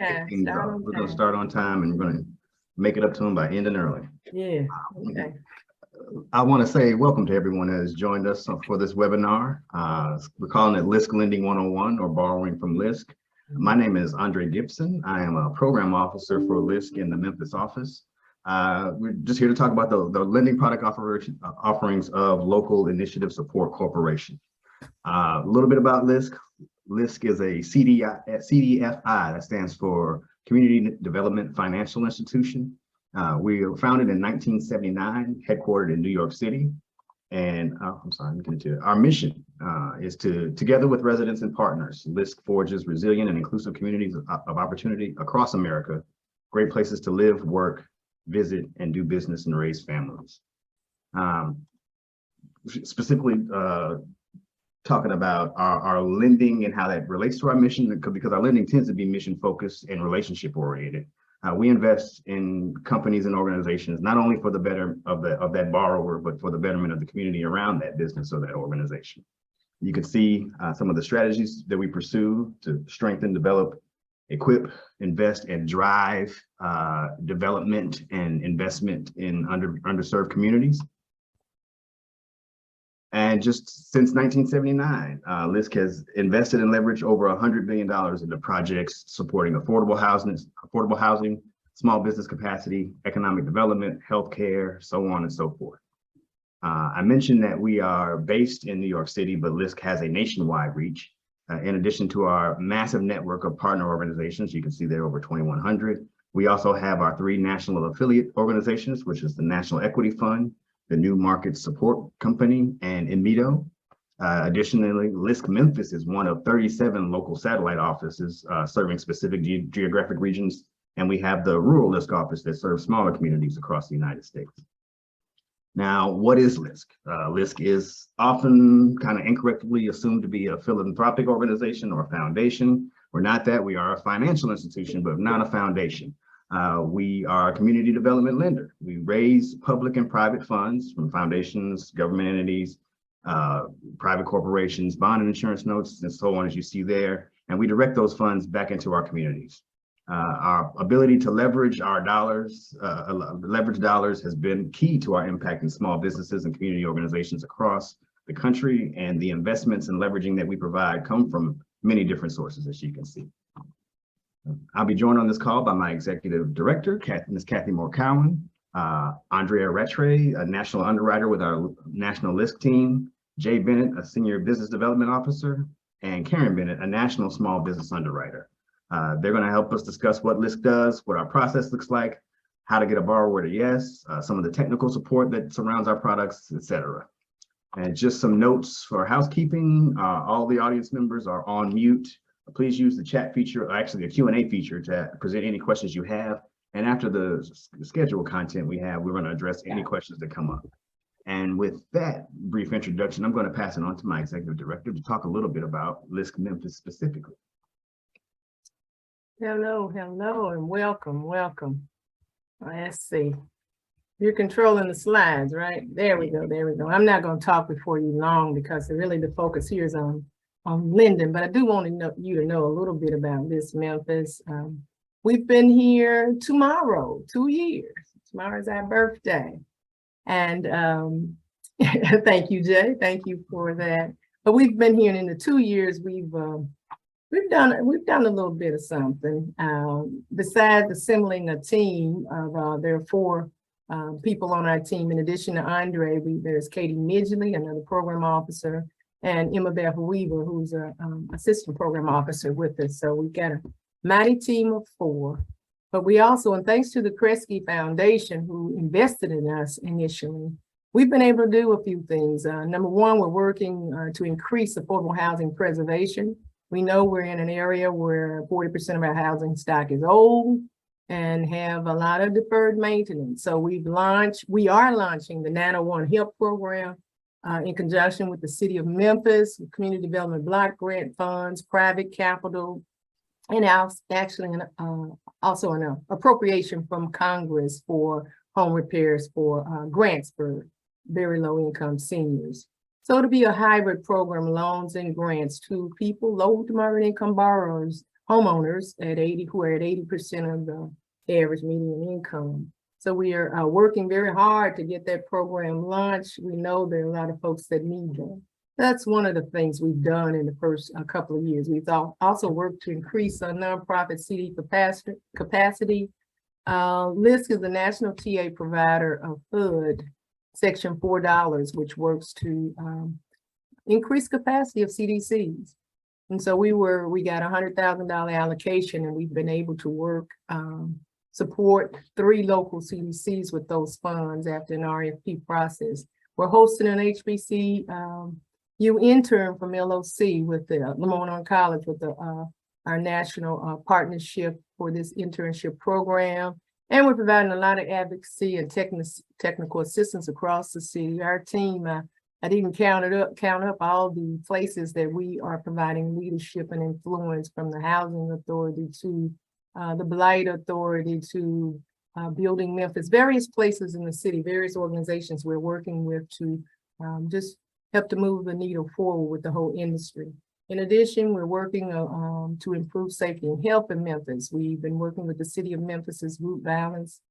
time. We're going to start on time, and we're going to make it up to them by ending early. Yeah. Okay. I want to say welcome to everyone that has joined us for this webinar. We're calling it LISC Lending 101, or Borrowing from LISC. My name is Andre Gibson. I am a program officer for LISC in the Memphis office. We're just here to talk about the lending product offerings of Local Initiative Support Corporation. A little bit about LISC. LISC is a CDFI, that stands for Community Development Financial Institution. We were founded in 1979, headquartered in New York City. And I'm sorry, I'm getting to it. Our mission is to, together with residents and partners, LISC forges resilient and inclusive communities of opportunity across America, great places to live, work, visit, and do business and raise families. Specifically, talking about our lending and how that relates to our mission, because our lending tends to be mission focused and relationship oriented. We invest in companies and organizations, not only for the better of that borrower, but for the betterment of the community around that business or that organization. You can see some of the strategies that we pursue to strengthen, develop, equip, invest, and drive development and investment in underserved communities. And just since 1979, LISC has invested and leveraged over $100 billion into projects supporting affordable housing, small business capacity, economic development, healthcare, so on and so forth. I mentioned that we are based in New York City, but LISC has a nationwide reach. In addition to our massive network of partner organizations, you can see there over 2,100. We also have our 3 national affiliate organizations, which is the National Equity Fund, the New Market Support Company, and IMIDO. Additionally, LISC Memphis is one of 37 local satellite offices serving specific geographic regions, and we have the Rural LISC office that serves smaller communities across the United States. Now, what is LISC? LISC is often kind of incorrectly assumed to be a philanthropic organization or a foundation. We're not that. We are a financial institution, but not a foundation. We are a community development lender. We raise public and private funds from foundations, government entities, private corporations, bond and insurance notes, and so on, as you see there. And we direct those funds back into our communities. Our ability to leverage our dollars, has been key to our impact in small businesses and community organizations across the country. And the investments and leveraging that we provide come from many different sources, as you can see. I'll be joined on this call by my executive director, Ms. Kathy Moore-Cowan, Andrea Rattray, a national underwriter with our national LISC team, Jay Bennett, a senior business development officer, and Karen Bennett, a national small business underwriter. They're going to help us discuss what LISC does, what our process looks like, how to get a borrower to yes, some of the technical support that surrounds our products, etc. And just some notes for housekeeping. All the audience members are on mute. Please use the chat feature, or actually the Q&A feature, to present any questions you have. And after the scheduled content we have, we're going to address any questions that come up. And with that brief introduction, I'm going to pass it on to my executive director to talk a little bit about LISC Memphis specifically. Hello, and welcome. Let's see. You're controlling the slides, right? There we go. I'm not going to talk before you long, because really the focus here is on lending, but I do want you to know a little bit about LISC Memphis. We've been here tomorrow, 2 years. Tomorrow's our birthday. And thank you, Jay. Thank you for that. But we've been here, and in the 2 years, we've done a little bit of something. Besides assembling a team of there are 4 people on our team. In addition to Andre, there's Katie Midgley, another program officer, and Emma Beth Weaver, who's an assistant program officer with us. So we've got a mighty team of 4. But we also, and thanks to the Kresge Foundation, who invested in us initially, we've been able to do a few things. Number one, we're working to increase affordable housing preservation. We know we're in an area where 40% of our housing stock is old and have a lot of deferred maintenance. So we are launching the 901 HELP program in conjunction with the City of Memphis, Community Development Block Grant Funds, private capital, and actually also an appropriation from Congress for home repairs for grants for very low income seniors. So it'll be a hybrid program, loans and grants to people, low to moderate income borrowers homeowners who are at 80% of the average median income. So we are working very hard to get that program launched. We know there are a lot of folks that need them. That's one of the things we've done in the first couple of years. We've also worked to increase our nonprofit CD capacity. LISC is the national TA provider of HUD Section $4, which works to increase capacity of CDCs. And so we got $100,000 allocation, and we've been able to work, support 3 local CDCs with those funds after an RFP process. We're hosting an HBCU intern from LOC with the Lamont College with our national partnership for this internship program. And we're providing a lot of advocacy and technical assistance across the city. Our team, I didn't count up all the places that we are providing leadership and influence, from the Housing Authority to the Blight Authority to Building Memphis, various places in the city, various organizations we're working with to just help to move the needle forward with the whole industry. In addition, we're working to improve safety and health in Memphis. We've been working with the City of Memphis's Group Violence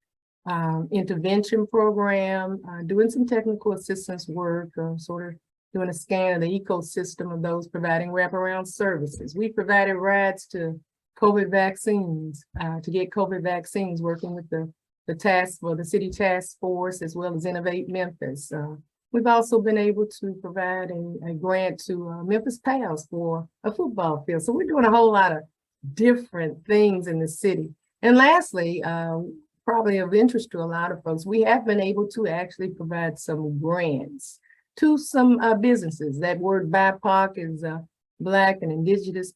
intervention program, doing some technical assistance work, sort of doing a scan of the ecosystem of those providing wraparound services. We provided rides to COVID vaccines, to get COVID vaccines, working with the city task force, as well as Innovate Memphis. We've also been able to provide a grant to Memphis Pals for a football field. So we're doing a whole lot of different things in the city. And lastly, probably of interest to a lot of folks, we have been able to actually provide some grants to some businesses. That word BIPOC is Black and Indigenous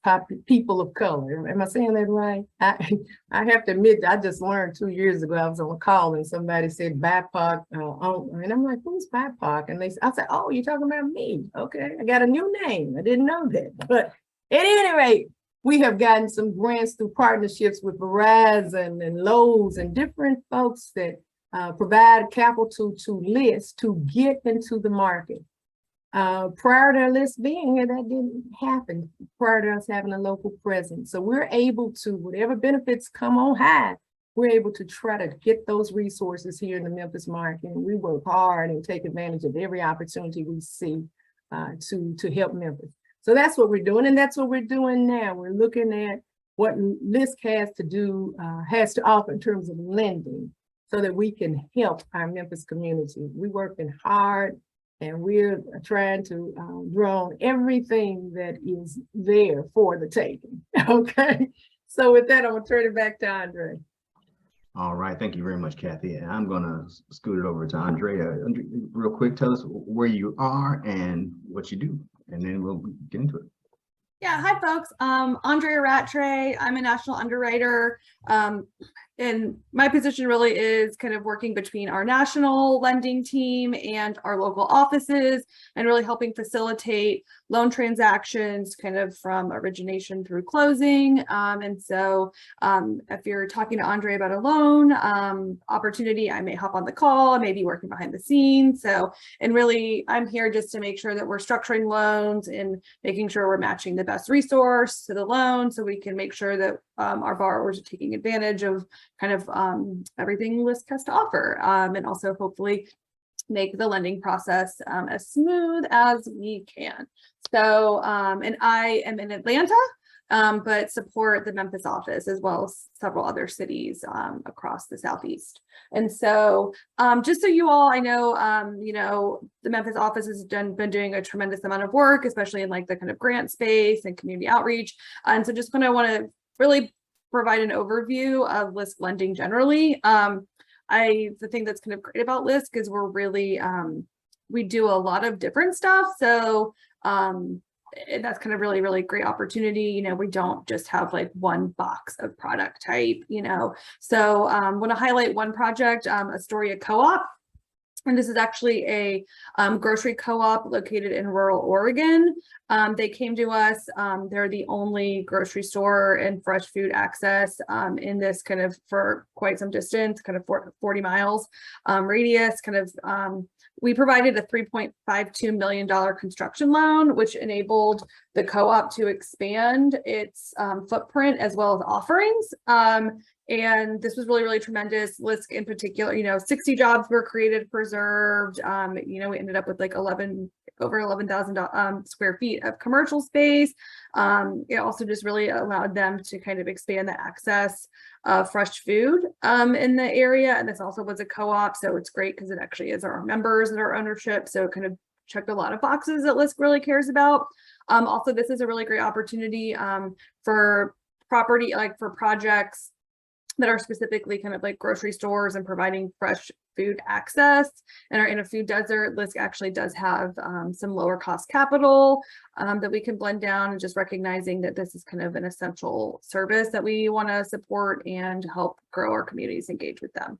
people of color. Am I saying that right? I have to admit, I just learned 2 years ago, I was on a call and somebody said BIPOC, and I'm like, who's BIPOC? And I said, oh, you're talking about me. Okay, I got a new name. I didn't know that. But at any rate, we have gotten some grants through partnerships with Verizon and Lowe's and different folks that provide capital to LISC to get into the market. Prior to LISC being here, that didn't happen prior to us having a local presence. So we're able to, whatever benefits come on high, we're able to try to get those resources here in the Memphis market. And we work hard and take advantage of every opportunity we see to help Memphis. So that's what we're doing, and that's what we're doing now. We're looking at what LISC has to offer in terms of lending, so that we can help our Memphis community. We're working hard, and we're trying to draw on everything that is there for the taking. Okay. So with that, I'm gonna turn it back to Andre. All right, thank you very much, Kathy. And I'm gonna scoot it over to Andrea. Real quick, tell us where you are and what you do, and then we'll get into it. Yeah, hi folks. Andrea Rattray. I'm a national underwriter. And my position really is kind of working between our national lending team and our local offices, and really helping facilitate loan transactions kind of from origination through closing. And so if you're talking to Andre about a loan opportunity, I may hop on the call, I may be working behind the scenes. So, and really I'm here just to make sure that we're structuring loans and making sure we're matching the best resource to the loan, so we can make sure that our borrowers are taking advantage of kind of everything LISC has to offer, and also hopefully make the lending process as smooth as we can. So, and I am in Atlanta, but support the Memphis office as well as several other cities across the Southeast. And so just so you all, I know, you know, the Memphis office has been doing a tremendous amount of work, especially in like the kind of grant space and community outreach. And so just kind of want to really provide an overview of LISC lending generally. The thing that's kind of great about LISC is we're really, we do a lot of different stuff. So that's kind of really, really great opportunity. You know, we don't just have like one box of product type, you know. So want to highlight one project, Astoria Co-op. And this is actually a grocery co-op located in rural Oregon. They came to us. They're the only grocery store and fresh food access in this kind of for quite some distance, kind of 40 miles radius. Kind of, we provided a $3.52 million construction loan, which enabled the co-op to expand its footprint as well as offerings. And this was really, really tremendous. LISC in particular, 60 jobs were created, preserved. We ended up with like over 11,000 square feet of commercial space. It also just really allowed them to kind of expand the access of fresh food in the area. And this also was a co-op, so it's great because it actually is our members and our ownership. So it kind of checked a lot of boxes that LISC really cares about. Also, this is a really great opportunity for property, like for projects that are specifically kind of like grocery stores and providing fresh food access and are in a food desert. LISC actually does have some lower cost capital that we can blend down, and just recognizing that this is kind of an essential service that we want to support and help grow our communities, engage with them.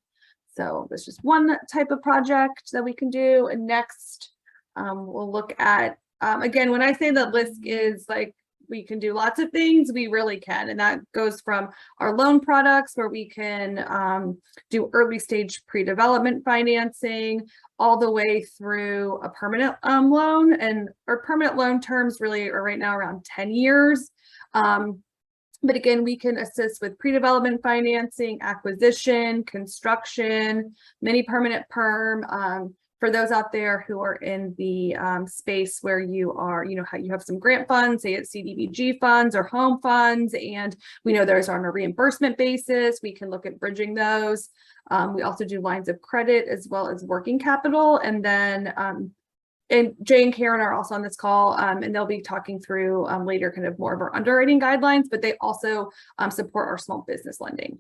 So that's just one type of project that we can do. And next, we'll look at, again, when I say that LISC is like, we can do lots of things, we really can. And that goes from our loan products where we can do early stage pre-development financing all the way through a permanent loan. And our permanent loan terms really are right now around 10 years. But again, we can assist with pre-development financing, acquisition, construction, mini permanent perm. For those out there who are in the space where you are, how you have some grant funds, say it's CDBG funds or home funds, and we know those are on a reimbursement basis, we can look at bridging those. We also do lines of credit as well as working capital. And then, and Jay and Karen are also on this call, and they'll be talking through later kind of more of our underwriting guidelines, but they also support our small business lending.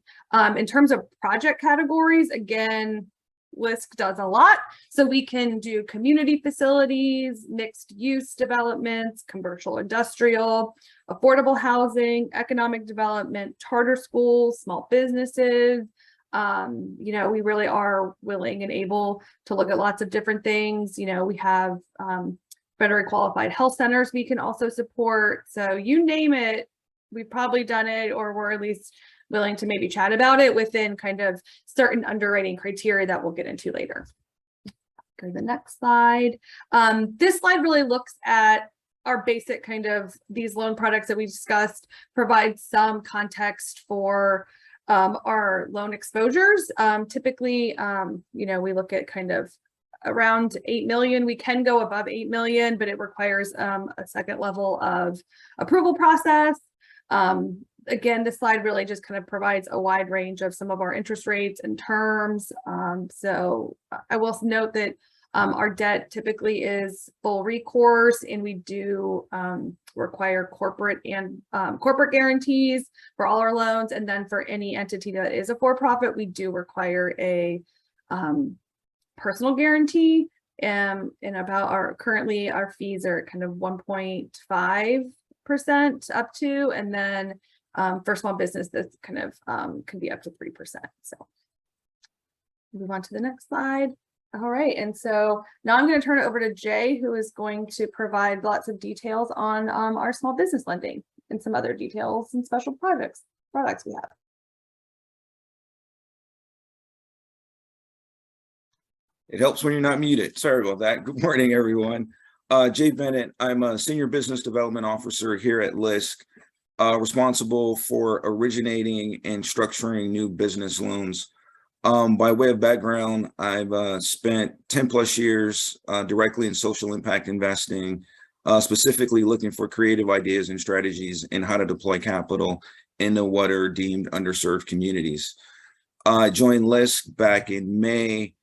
In terms of project categories, again, LISC does a lot. So we can do community facilities, mixed use developments, commercial industrial, affordable housing, economic development, charter schools, small businesses. We really are willing and able to look at lots of different things. We have federally qualified health centers we can also support. So you name it, we've probably done it, or we're at least willing to maybe chat about it within kind of certain underwriting criteria that we'll get into later. Go to the next slide. This slide really looks at our basic kind of these loan products that we discussed, provide some context for our loan exposures. Typically, we look at kind of around 8 million. We can go above 8 million, but it requires a second level of approval process. Again, this slide really just kind of provides a wide range of some of our interest rates and terms. So I will note that our debt typically is full recourse, and we do require corporate guarantees for all our loans. And then for any entity that is a for-profit, we do require a personal guarantee. And about currently our fees are kind of 1.5% up to, and then for small business, this kind of can be up to 3%. So move on to the next slide. All right, and so now I'm going to turn it over to Jay, who is going to provide lots of details on our small business lending and some other details and special products we have. It helps when you're not muted. Sorry about that. Good morning, everyone. Jay Bennett. I'm a Senior Business Development Officer here at LISC, responsible for originating and structuring new business loans. By way of background, I've spent 10 plus years directly in social impact investing, specifically looking for creative ideas and strategies in how to deploy capital into what are deemed underserved communities. I joined LISC back in May,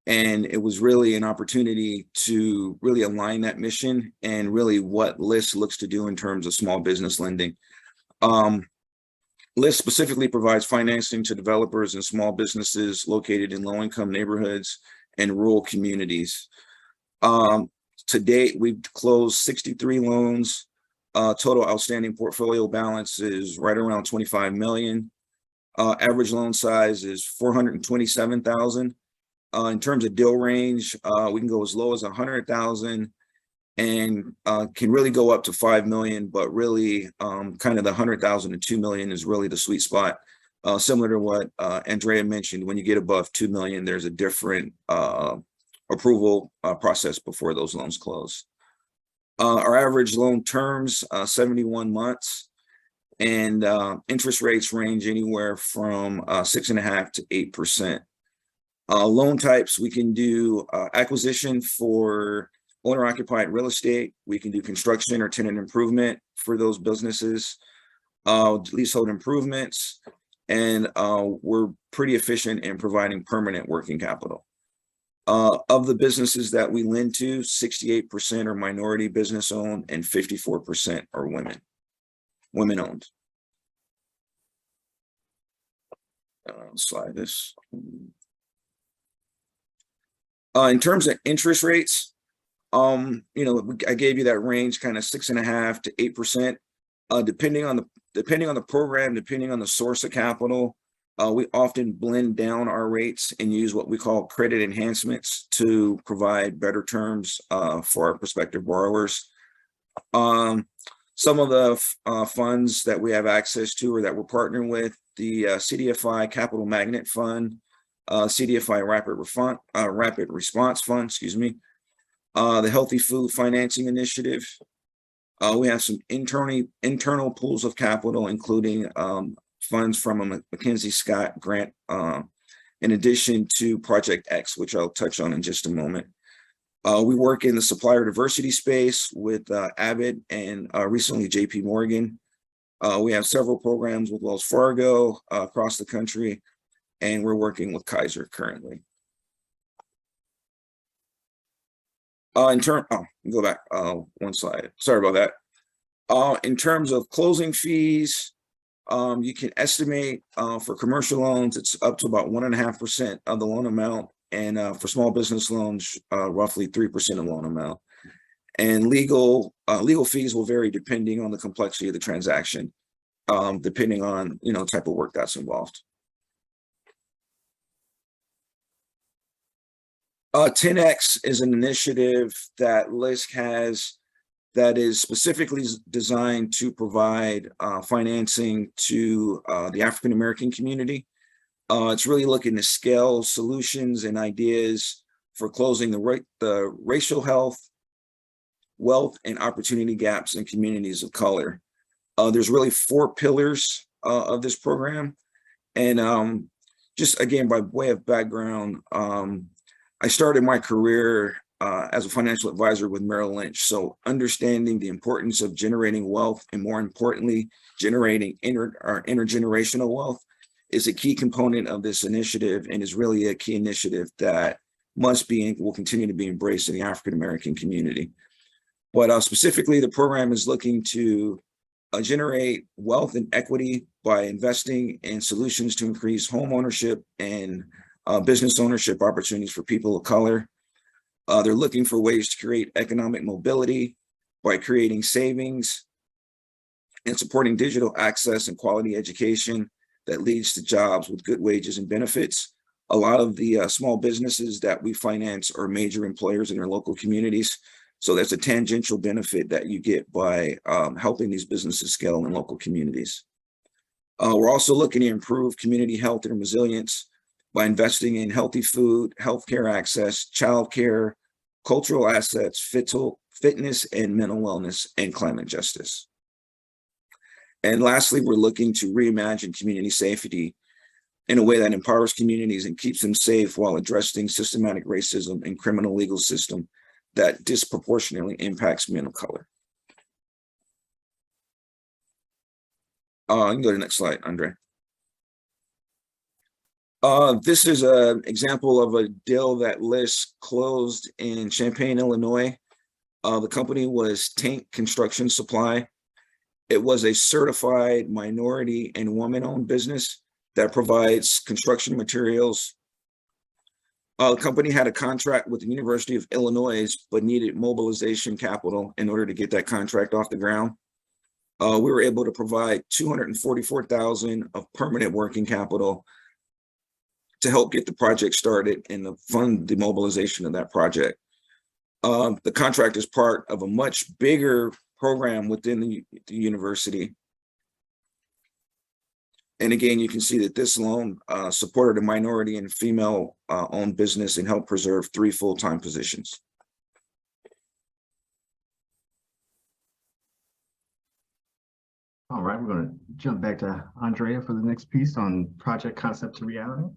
and it was really an opportunity to really align that mission and really what LISC looks to do in terms of small business lending. LISC specifically provides financing to developers and small businesses located in low-income neighborhoods and rural communities. To date, we've closed 63 loans. Total outstanding portfolio balance is right around 25 million. Average loan size is 427,000. In terms of deal range, we can go as low as 100,000 and can really go up to 5 million, but really kind of the 100,000 to 2 million is really the sweet spot. Similar to what Andrea mentioned, when you get above 2 million, there's a different approval process before those loans close. Our average loan terms, 71 months, and interest rates range anywhere from 6.5% to 8%. Loan types, we can do acquisition for owner-occupied real estate. We can do construction or tenant improvement for those businesses, leasehold improvements, and we're pretty efficient in providing permanent working capital. Of the businesses that we lend to, 68% are minority business owned and 54% are women owned. Slide this. In terms of interest rates, I gave you that range, kind of 6.5% to 8%, depending on the program, depending on the source of capital. We often blend down our rates and use what we call credit enhancements to provide better terms for our prospective borrowers. Some of the funds that we have access to or that we're partnering with, the CDFI Capital Magnet Fund, CDFI Rapid Response Fund, the Healthy Food Financing Initiative. We have some internal pools of capital, including funds from a McKinsey Scott grant, in addition to Project X, which I'll touch on in just a moment. We work in the supplier diversity space with Abbott and recently JP Morgan. We have several programs with Wells Fargo across the country, and we're working with Kaiser currently. Go back one slide. Sorry about that. In terms of closing fees, you can estimate for commercial loans, it's up to about 1.5% of the loan amount. And for small business loans, roughly 3% of loan amount. And legal fees will vary depending on the complexity of the transaction, depending on type of work that's involved. 10X is an initiative that LISC has that is specifically designed to provide financing to the African American community. It's really looking to scale solutions and ideas for closing the racial health, wealth, and opportunity gaps in communities of color. There's really 4 pillars of this program. And just again, by way of background, I started my career as a financial advisor with Merrill Lynch. So understanding the importance of generating wealth, and more importantly, generating intergenerational wealth, is a key component of this initiative, and is really a key initiative that must be and will continue to be embraced in the African American community. But specifically, the program is looking to generate wealth and equity by investing in solutions to increase home ownership and business ownership opportunities for people of color. They're looking for ways to create economic mobility by creating savings and supporting digital access and quality education that leads to jobs with good wages and benefits. A lot of the small businesses that we finance are major employers in their local communities. So that's a tangential benefit that you get by helping these businesses scale in local communities. We're also looking to improve community health and resilience by investing in healthy food, healthcare access, childcare, cultural assets, fitness and mental wellness, and climate justice. And lastly, we're looking to reimagine community safety in a way that empowers communities and keeps them safe while addressing systematic racism and criminal legal system that disproportionately impacts men of color. You can go to the next slide, Andre. This is an example of a deal that LISC closed in Champaign, Illinois. The company was Tank Construction Supply. It was a certified minority and woman-owned business that provides construction materials. The company had a contract with the University of Illinois, but needed mobilization capital in order to get that contract off the ground. We were able to provide $244,000 of permanent working capital to help get the project started and to fund the mobilization of that project. The contract is part of a much bigger program within the university. And again, you can see that this loan supported a minority and female owned business and helped preserve 3 full-time positions. All right, we're going to jump back to Andrea for the next piece on project concept to reality.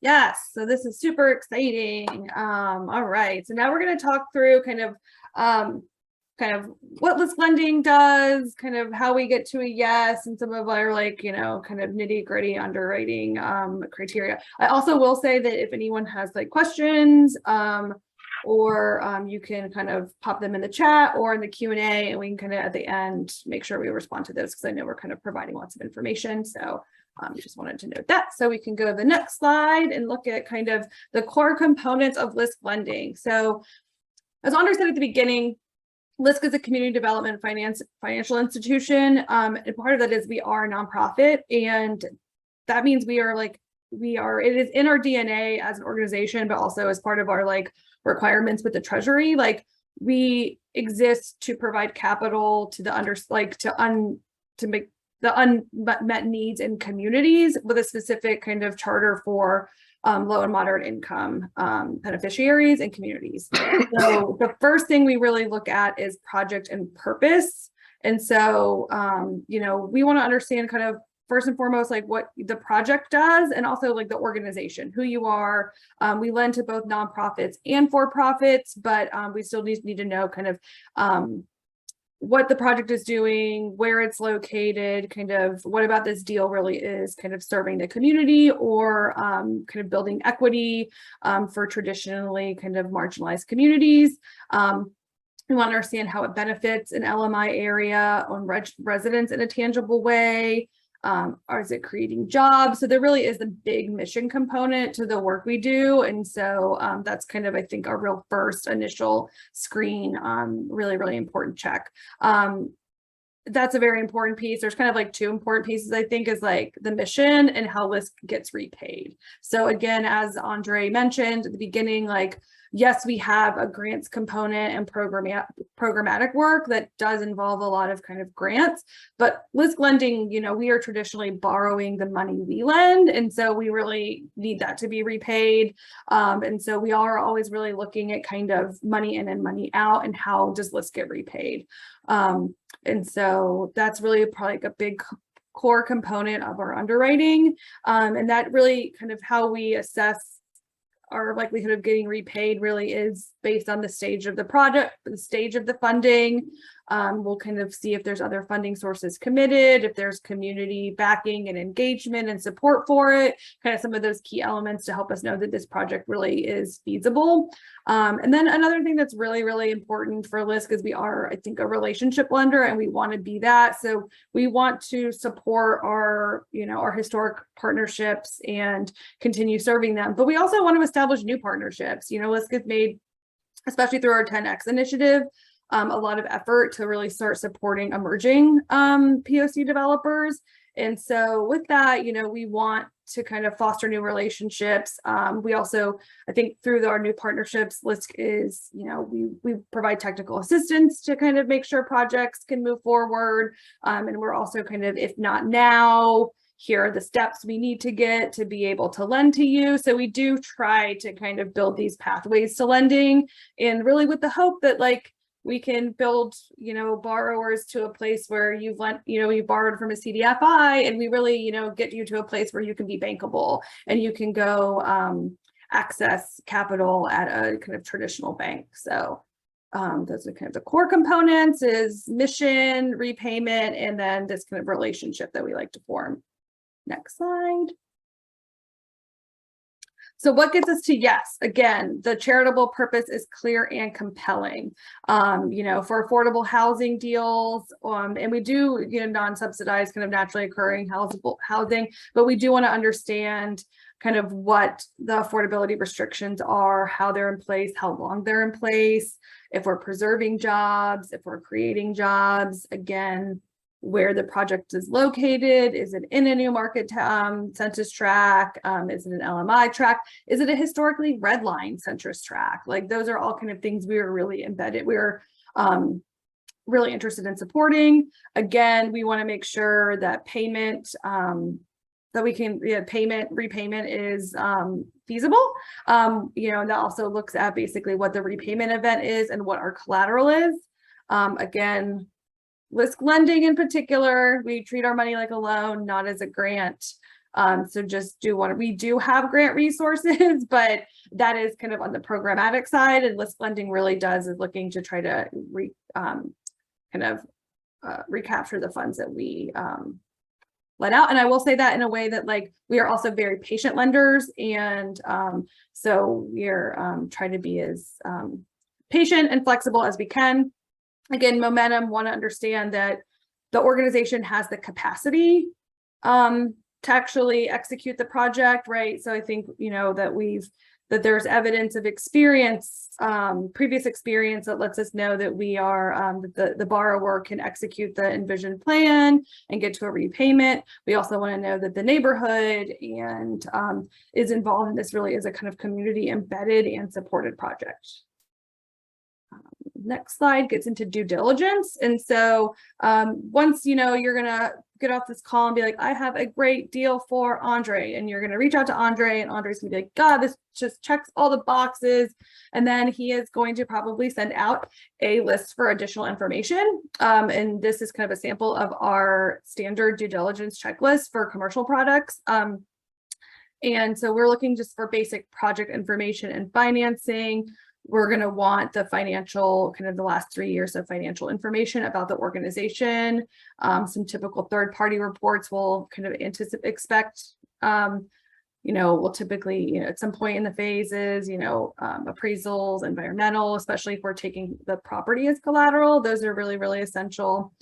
Yes, so this is super exciting. All right, so now we're going to talk through kind of what LISC lending does, kind of how we get to a yes, and some of our like, kind of nitty gritty underwriting criteria. I also will say that if anyone has like questions, or you can kind of pop them in the chat or in the Q&A, and we can kind of at the end make sure we respond to those, because I know we're kind of providing lots of information. So just wanted to note that. So we can go to the next slide and look at kind of the core components of LISC lending. So as Andre said at the beginning, LISC is a community development financial institution. And part of that is we are a nonprofit, and that means it is in our DNA as an organization, but also as part of our like requirements with the Treasury. Like, we exist to provide capital to to make the unmet needs in communities, with a specific kind of charter for low and moderate income beneficiaries and communities. So the first thing we really look at is project and purpose. And so, we want to understand kind of first and foremost, like what the project does, and also like the organization, who you are. We lend to both nonprofits and for-profits, but we still need to know kind of what the project is doing, where it's located, kind of what about this deal really is kind of serving the community, or kind of building equity for traditionally kind of marginalized communities. We want to understand how it benefits an LMI area on residents in a tangible way. Or is it creating jobs? So there really is a big mission component to the work we do. And so that's kind of, I think, our real first initial screen, really, really important check. That's a very important piece. There's kind of like 2 important pieces, I think, is like the mission and how LISC gets repaid. So again, as Andre mentioned at the beginning, like, yes, we have a grants component and programmatic work that does involve a lot of kind of grants, but LISC lending, we are traditionally borrowing the money we lend. And so we really need that to be repaid. And so we are always really looking at kind of money in and money out, and how does LISC get repaid? And so that's really probably like a big core component of our underwriting. And that really kind of how we assess our likelihood of getting repaid really is based on the stage of the project, the stage of the funding. We'll kind of see if there's other funding sources committed, if there's community backing and engagement and support for it, kind of some of those key elements to help us know that this project really is feasible. And then another thing that's really, really important for LISC is we are, I think, a relationship lender, and we want to be that. So we want to support our, our historic partnerships and continue serving them. But we also want to establish new partnerships. LISC has made, especially through our 10X initiative, a lot of effort to really start supporting emerging POC developers. And so with that, we want to kind of foster new relationships. We also, I think, through our new partnerships, LISC is, we provide technical assistance to kind of make sure projects can move forward. And we're also kind of, if not now, here are the steps we need to get to be able to lend to you. So we do try to kind of build these pathways to lending, and really with the hope that we can build, borrowers to a place where you've lent, you borrowed from a CDFI, and we really, get you to a place where you can be bankable and you can go access capital at a kind of traditional bank. So those are kind of the core components: is mission, repayment, and then this kind of relationship that we like to form. Next slide. So what gets us to yes? Again, the charitable purpose is clear and compelling. For affordable housing deals, and we do, non-subsidized kind of naturally occurring housing, but we do want to understand kind of what the affordability restrictions are, how they're in place, how long they're in place, if we're preserving jobs, if we're creating jobs. Again, where the project is located. Is it in a new market census tract? Is it an LMI tract? Is it a historically redline census tract? Like those are all kind of things we were really embedded. We were really interested in supporting. Again, we want to make sure that payment that we can, repayment is feasible. And that also looks at basically what the repayment event is and what our collateral is. Again, LISC lending in particular, we treat our money like a loan, not as a grant. So we do have grant resources, but that is kind of on the programmatic side, and LISC lending really is looking to try to recapture the funds that we let out. And I will say that in a way that we are also very patient lenders. And so we're trying to be as patient and flexible as we can. Again, Momentum want to understand that the organization has the capacity to actually execute the project, right? So I think, that there's evidence of experience, previous experience that lets us know that we are, the borrower can execute the envisioned plan and get to a repayment. We also want to know that the neighborhood and is involved in this really as a kind of community embedded and supported project. Next slide gets into due diligence. And so once you're gonna get off this call and be like, I have a great deal for Andre, and you're gonna reach out to Andre, and Andre's gonna be like, God, this just checks all the boxes. And then he is going to probably send out a list for additional information. And this is kind of a sample of our standard due diligence checklist for commercial products. And so we're looking just for basic project information and financing. We're going to want the financial, kind of the last 3 years of financial information about the organization. Some typical third-party reports we'll kind of expect. We'll typically, at some point in the phases, appraisals, environmental, especially if we're taking the property as collateral. Those are really, really essential.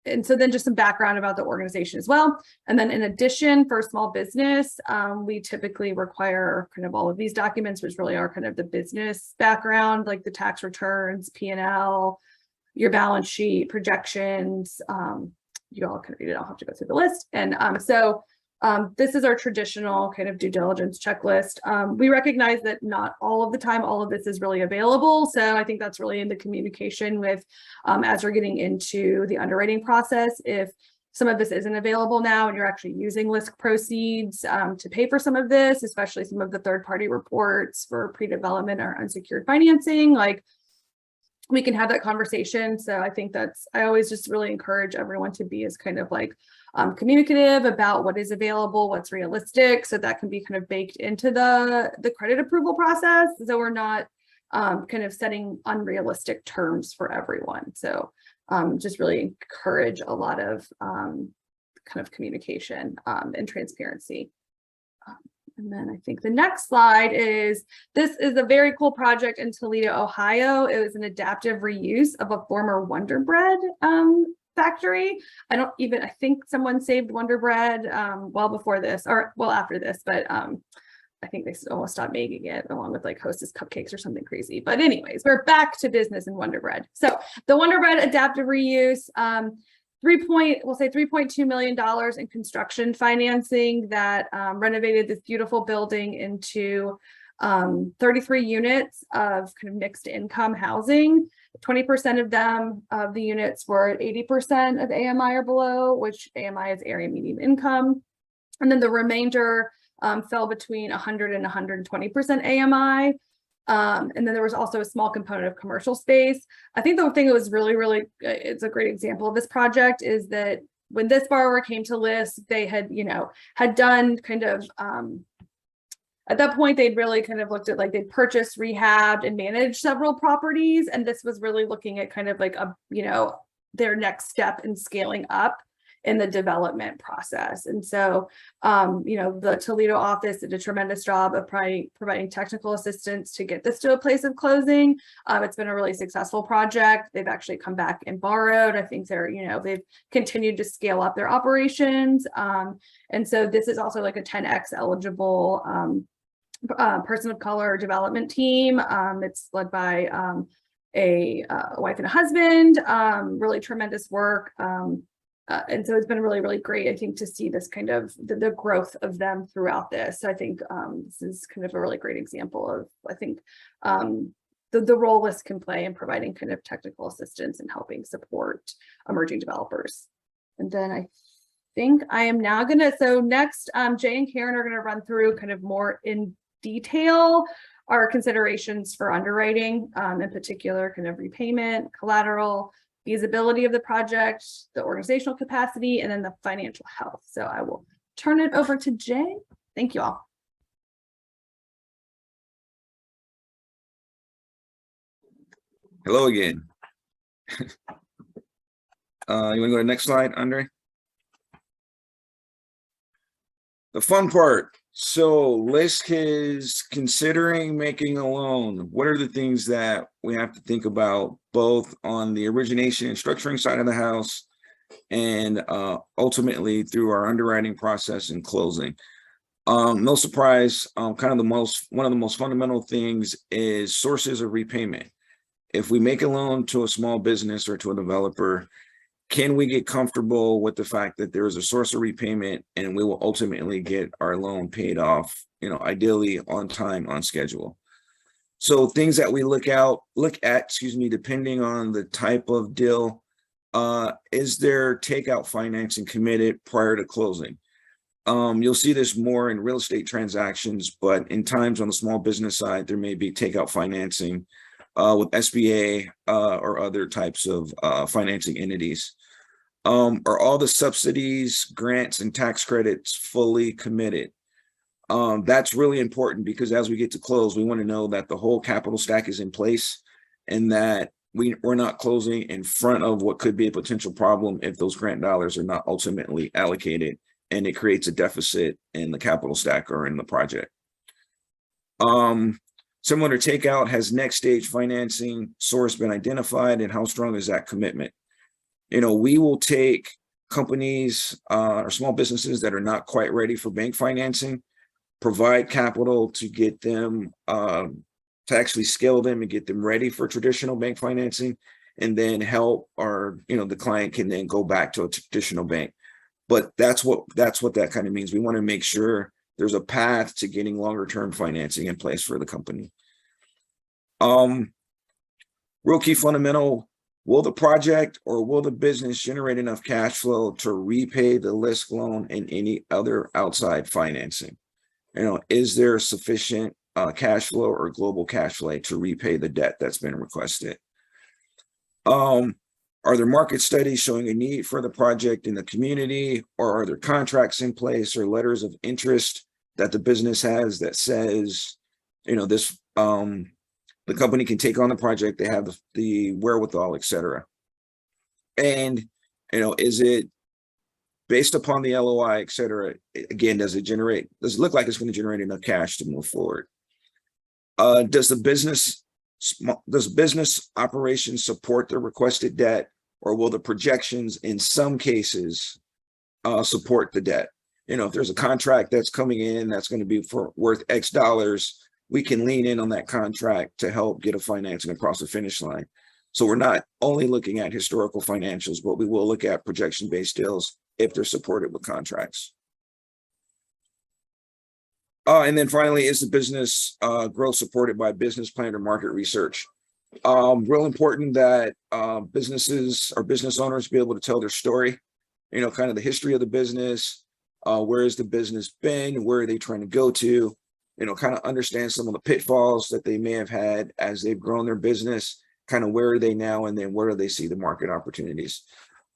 And so then just some background about the organization as well. And then in addition, for small business, we typically require kind of all of these documents, which really are kind of the business background, like the tax returns, P&L, your balance sheet, projections. You all can read it. I'll have to go through the list. And this is our traditional kind of due diligence checklist. We recognize that not all of the time, all of this is really available. So I think that's really in the communication with, as we're getting into the underwriting process, if some of this isn't available now and you're actually using LISC proceeds to pay for some of this, especially some of the third-party reports for pre-development or unsecured financing, we can have that conversation. So I think I always just really encourage everyone to be as kind of communicative about what is available, what's realistic, so that can be kind of baked into the credit approval process. So we're not kind of setting unrealistic terms for everyone. So just really encourage a lot of kind of communication and transparency. And then I think the next slide this is a very cool project in Toledo, Ohio. It was an adaptive reuse of a former Wonder Bread factory. I think someone saved Wonder Bread well before this, or well after this, but I think they almost stopped making it along with Hostess cupcakes or something crazy. But anyways, we're back to business in Wonder Bread. So the Wonder Bread adaptive reuse, we'll say $3.2 million in construction financing that renovated this beautiful building into 33 units of kind of mixed income housing. 20% of the units were at 80% of AMI or below, which AMI is area median income. And then the remainder fell between 100 and 120% AMI. And then there was also a small component of commercial space. I think the thing that was really, really, it's a great example of this project is that when this borrower came to LISC, they had done kind of, at that point, they'd really kind of looked at they'd purchased, rehabbed, and managed several properties. And this was really looking at kind of their next step in scaling up in the development process. And so, the Toledo office did a tremendous job of providing technical assistance to get this to a place of closing. It's been a really successful project. They've actually come back and borrowed. I think they've continued to scale up their operations. And so this is also a 10X eligible person of color development team. It's led by a wife and a husband, really tremendous work. And so it's been really, really great, I think, to see this kind of the growth of them throughout this. I think this is kind of a really great example of, I think, the role LISC can play in providing kind of technical assistance and helping support emerging developers. And then I think I am now so next, Jay and Karen are gonna run through kind of more in detail our considerations for underwriting, in particular, kind of repayment, collateral, feasibility of the project, the organizational capacity, and then the financial health. So I will turn it over to Jay. Thank you all. Hello again. You want to go to the next slide, Andre? The fun part. So LISC is considering making a loan. What are the things that we have to think about, both on the origination and structuring side of the house, and ultimately through our underwriting process and closing? No surprise, one of the most fundamental things is sources of repayment. If we make a loan to a small business or to a developer, can we get comfortable with the fact that there is a source of repayment and we will ultimately get our loan paid off, ideally on time, on schedule? So things that we look at, depending on the type of deal, is there takeout financing committed prior to closing? You'll see this more in real estate transactions, but in times on the small business side, there may be takeout financing with SBA or other types of financing entities. Are all the subsidies, grants, and tax credits fully committed? That's really important, because as we get to close, we want to know that the whole capital stack is in place and that we're not closing in front of what could be a potential problem if those grant dollars are not ultimately allocated and it creates a deficit in the capital stack or in the project. Similar to takeout, has next stage financing source been identified, and how strong is that commitment? We will take companies or small businesses that are not quite ready for bank financing, provide capital to get them to actually scale them and get them ready for traditional bank financing, and then help the client can then go back to a traditional bank. But that's what that kind of means. We want to make sure there's a path to getting longer term financing in place for the company. Real key fundamental: will the project or will the business generate enough cash flow to repay the LISC loan and any other outside financing? Is there sufficient cash flow or global cash flow to repay the debt that's been requested? Are there market studies showing a need for the project in the community, or are there contracts in place or letters of interest that the business has that says, the company can take on the project, they have the wherewithal, etc. And, is it based upon the LOI, etc.? Again, does it look like it's going to generate enough cash to move forward? Does business operations support the requested debt, or will the projections in some cases support the debt? If there's a contract that's coming in that's going to be worth X dollars, we can lean in on that contract to help get a financing across the finish line. So we're not only looking at historical financials, but we will look at projection-based deals if they're supported with contracts. And then finally, is the business growth supported by business plan or market research? Real important that businesses or business owners be able to tell their story, kind of the history of the business, where has the business been, where are they trying to go to, kind of understand some of the pitfalls that they may have had as they've grown their business, kind of where are they now, and then where do they see the market opportunities.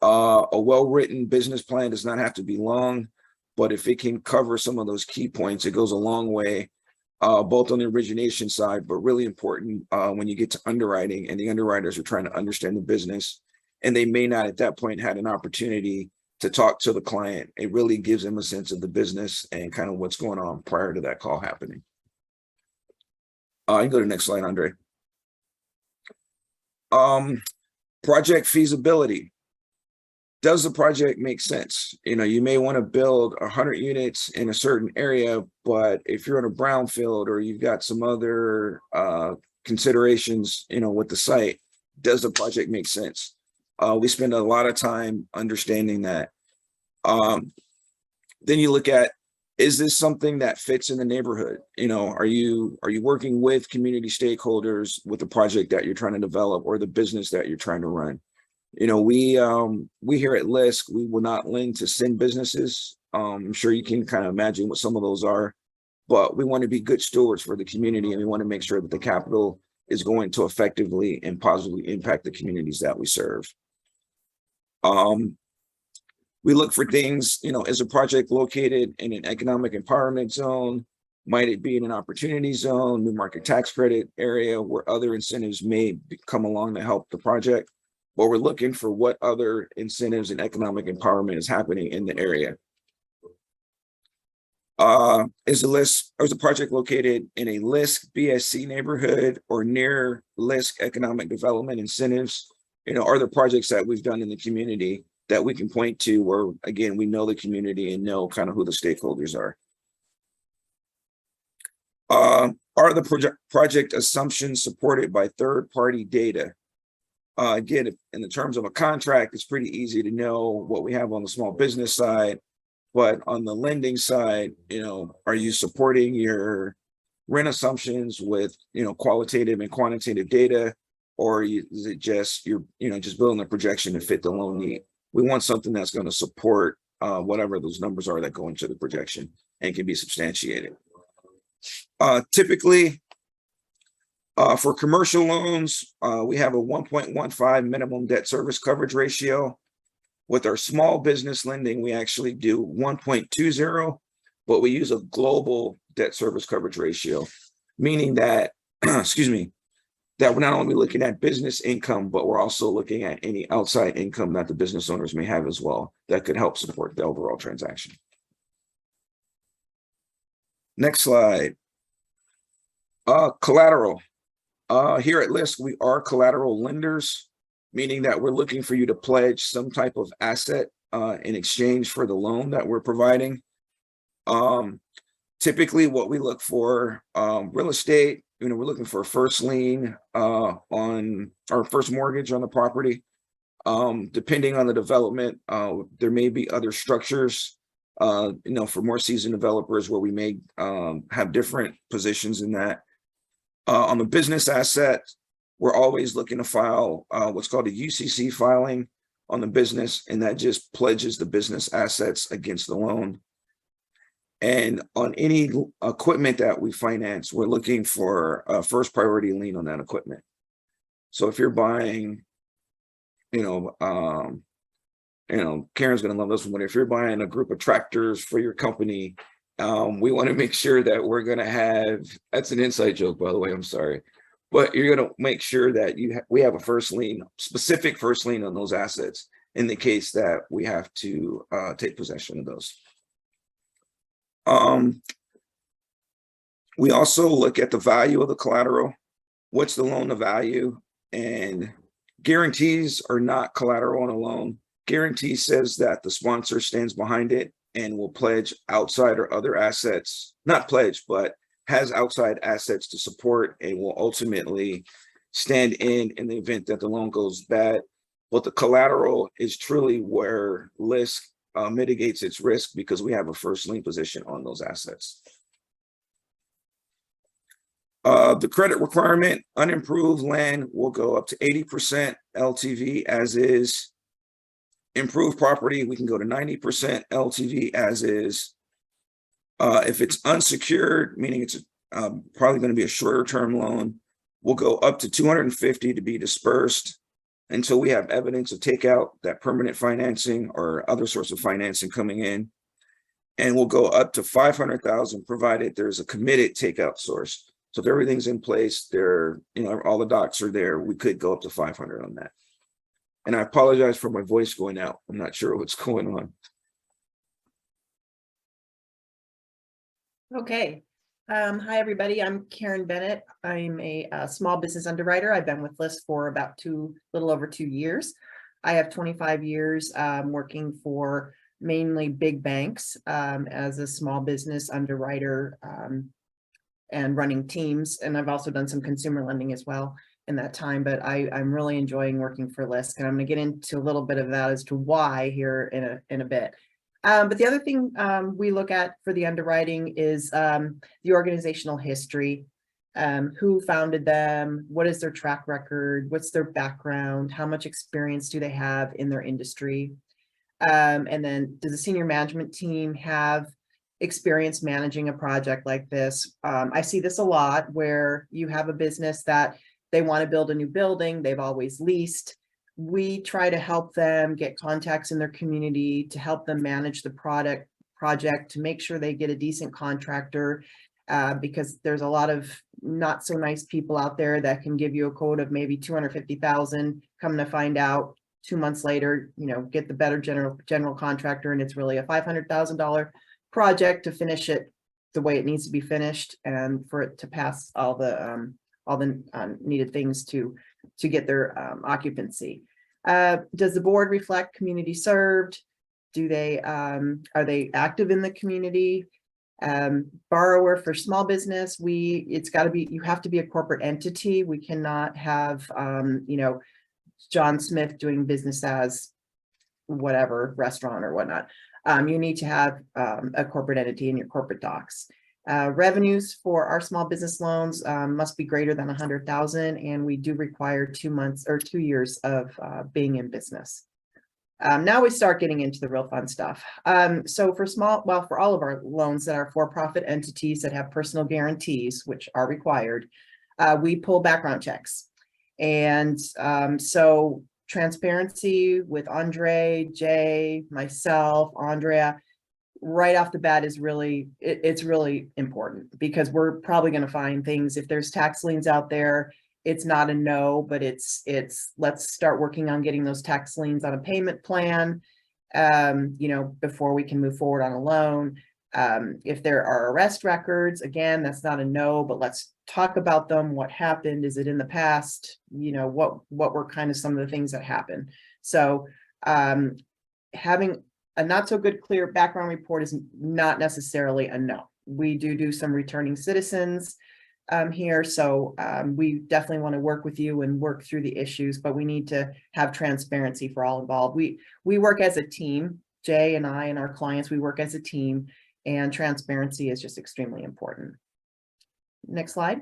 A well-written business plan does not have to be long, but if it can cover some of those key points, it goes a long way, both on the origination side, but really important when you get to underwriting and the underwriters are trying to understand the business and they may not at that point had an opportunity to talk to the client. It really gives them a sense of the business and kind of what's going on prior to that call happening. You can go to the next slide, Andre. Project feasibility. Does the project make sense? You may want to build 100 units in a certain area, but if you're in a brownfield or you've got some other considerations, with the site, does the project make sense? We spend a lot of time understanding that. Then you look at, is this something that fits in the neighborhood? Are you working with community stakeholders with the project that you're trying to develop or the business that you're trying to run? We here at LISC, we will not lend to sin businesses. I'm sure you can kind of imagine what some of those are, but we want to be good stewards for the community, and we want to make sure that the capital is going to effectively and positively impact the communities that we serve. We look for things, is a project located in an economic empowerment zone? Might it be in an opportunity zone, new market tax credit area where other incentives may come along to help the project? But we're looking for what other incentives and economic empowerment is happening in the area. Is the project located in a LISC BSC neighborhood or near LISC economic development incentives? Are there projects that we've done in the community that we can point to where, again, we know the community and know kind of who the stakeholders are? Are the project assumptions supported by third-party data? Again, in the terms of a contract, it's pretty easy to know what we have on the small business side, but on the lending side, are you supporting your rent assumptions with, qualitative and quantitative data, or is it just you're just building a projection to fit the loan need? We want something that's going to support whatever those numbers are that go into the projection and can be substantiated. Typically, for commercial loans, we have a 1.15 minimum debt service coverage ratio. With our small business lending, we actually do 1.20, but we use a global debt service coverage ratio, meaning that, excuse me, that we're not only looking at business income, but we're also looking at any outside income that the business owners may have as well that could help support the overall transaction. Next slide. Collateral. Here at LISC, we are collateral lenders, meaning that we're looking for you to pledge some type of asset in exchange for the loan that we're providing. Typically, what we look for, real estate, we're looking for a first lien on our first mortgage on the property. Depending on the development, there may be other structures, for more seasoned developers where we may have different positions in that. On the business asset, we're always looking to file what's called a UCC filing on the business, and that just pledges the business assets against the loan. And on any equipment that we finance, we're looking for a first priority lien on that equipment. So if you're buying, Karen's gonna love this one, but if you're buying a group of tractors for your company, we want to make sure that we're gonna have, that's an inside joke, by the way, I'm sorry, but you're gonna make sure that we have a first lien, specific first lien on those assets in the case that we have to take possession of those. We also look at the value of the collateral. What's the loan to value? And guarantees are not collateral on a loan. Guarantee says that the sponsor stands behind it and will pledge outside or other assets, not pledge, but has outside assets to support and will ultimately stand in the event that the loan goes bad. But the collateral is truly where LISC mitigates its risk because we have a first lien position on those assets. The credit requirement, unimproved land will go up to 80% LTV as is. Improved property, we can go to 90% LTV as is. If it's unsecured, meaning it's probably going to be a shorter term loan, we'll go up to 250 to be dispersed until we have evidence of takeout, that permanent financing or other sorts of financing coming in. And we'll go up to 500,000 provided there's a committed takeout source. So if everything's in place, all the docs are there, we could go up to 500 on that. And I apologize for my voice going out. I'm not sure what's going on. Okay. Hi, everybody. I'm Karen Bennett. I'm a small business underwriter. I've been with LISC for about little over 2 years. I have 25 years working for mainly big banks as a small business underwriter and running teams. And I've also done some consumer lending as well. that time, but I'm really enjoying working for LISC, and I'm going to get into a little bit of that as to why here in a bit. But the other thing we look at for the underwriting is the organizational history. Who founded them? What is their track record? What's their background? How much experience do they have in their industry? And then does the senior management team have experience managing a project like this? I see this a lot where you have a business that they want to build a new building. They've always leased. We try to help them get contacts in their community to help them manage the project to make sure they get a decent contractor, because there's a lot of not so nice people out there that can give you a quote of maybe 250,000, come to find out 2 months later, get the better general contractor, and it's really a $500,000 project to finish it the way it needs to be finished and for it to pass all the needed things to get their occupancy. Does the board reflect community served? Do they are they active in the community? Borrower for small business, it's got to be, you have to be a corporate entity. We cannot have John Smith doing business as whatever restaurant or whatnot. You need to have a corporate entity in your corporate docs. Revenues for our small business loans must be greater than 100,000, and we do require 2 months or 2 years of being in business. Now we start getting into the real fun stuff. So for all of our loans that are for-profit entities that have personal guarantees, which are required, we pull background checks. And so transparency with Andre, Jay, myself, Andrea, right off the bat is it's really important, because we're probably going to find things. If there's tax liens out there, it's not a no, but it's let's start working on getting those tax liens on a payment plan, before we can move forward on a loan. If there are arrest records, again, that's not a no, but let's talk about them. What happened? Is it in the past? What were kind of some of the things that happened? So having a not so good clear background report is not necessarily a no. We do some returning citizens here. So we definitely want to work with you and work through the issues, but we need to have transparency for all involved. We work as a team. Jay and I and our clients, we work as a team, and transparency is just extremely important. Next slide.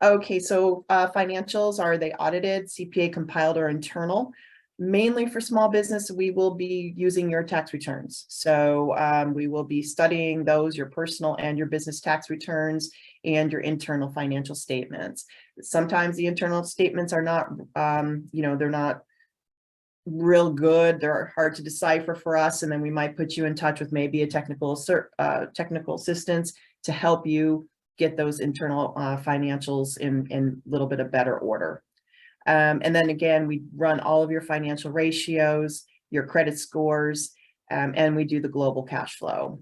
Okay, so financials, are they audited, CPA compiled, or internal? Mainly for small business, we will be using your tax returns. So we will be studying those, your personal and your business tax returns, and your internal financial statements. Sometimes the internal statements are not, they're not real good. They're hard to decipher for us. And then we might put you in touch with maybe a technical assistance to help you get those internal financials in a little bit of better order. And then again, we run all of your financial ratios, your credit scores, and we do the global cash flow.